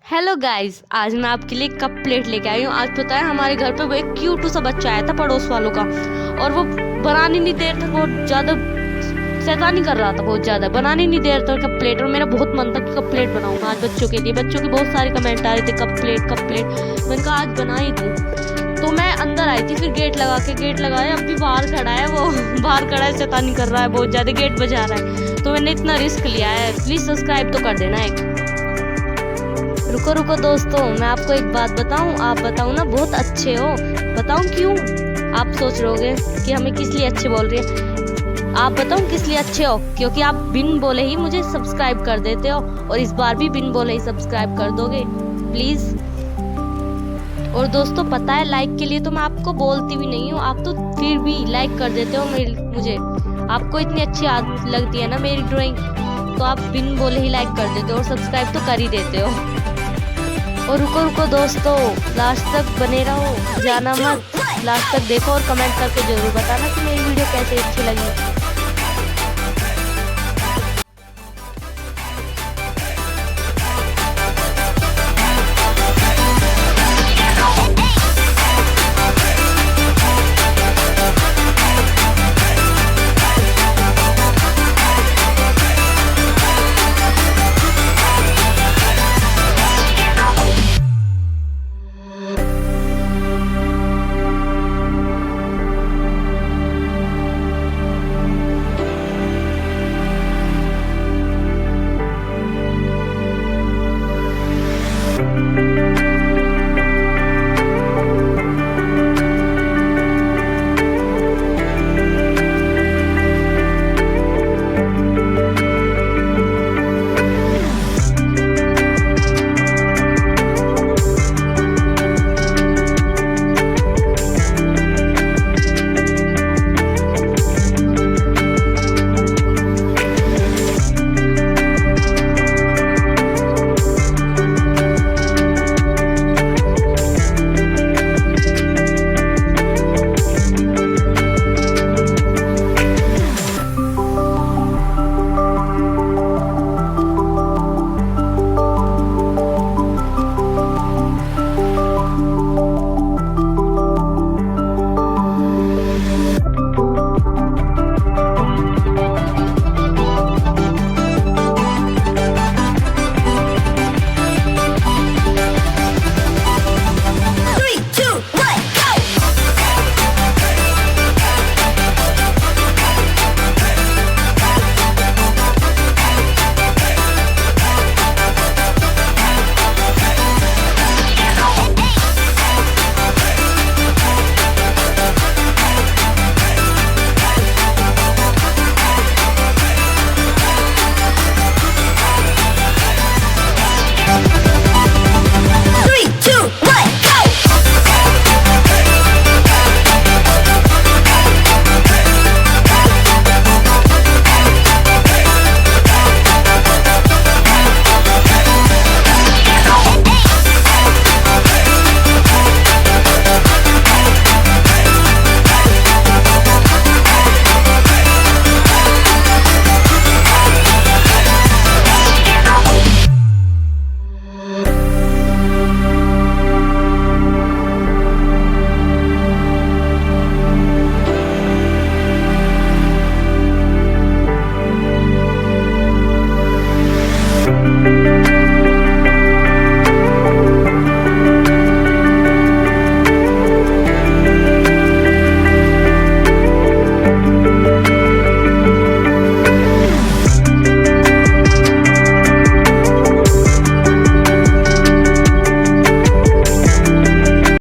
Hello guys, आज मैं आपके लिए कप प्लेट लेके आई हूँ। आज पता है हमारे घर पे वो एक क्यूट सा बच्चा आया था पड़ोस वालों का, और वो बनाने नहीं दे रहा था, बहुत ज़्यादा शैतानी कर रहा था, बहुत ज़्यादा बनाने नहीं दे रहा था कप प्लेट। और मेरा बहुत मन था कि कप प्लेट बनाऊंगा आज बच्चों के लिए। बच्चों के बहुत सारे कमेंट आ रहे थे कप प्लेट कप प्लेट। मैंने कहा आज बना ही दूँ। तो मैं अंदर आई थी, फिर गेट लगाया, अब भी बाहर खड़ा है वो बाहर खड़ा है, शैतानी कर रहा है, बहुत ज़्यादा गेट बजा रहा है। तो मैंने इतना रिस्क लिया है, प्लीज़ सब्सक्राइब तो कर देना एक। रुको दोस्तों, मैं आपको एक बात बताऊं। आप बताओ ना, बहुत अच्छे हो। बताऊं क्यों? आप सोच रहे कि हमें किस लिए अच्छे बोल रही है। आप बताओ किस लिए अच्छे हो? क्योंकि आप बिन बोले ही मुझे सब्सक्राइब कर देते हो, और इस बार भी बिन बोले ही सब्सक्राइब कर दोगे प्लीज। और दोस्तों, पता है लाइक के लिए तो मैं आपको बोलती भी नहीं हूँ, आप तो फिर भी लाइक कर देते हो मुझे। आपको इतनी अच्छी आदत लगती है ना मेरी ड्राइंग, तो आप बिन बोले ही लाइक कर देते हो और सब्सक्राइब तो कर ही देते हो। और रुको दोस्तों, लास्ट तक बने रहो, जाना मत। लास्ट तक देखो और कमेंट करके जरूर बताना कि मेरी वीडियो कैसे अच्छी लगी।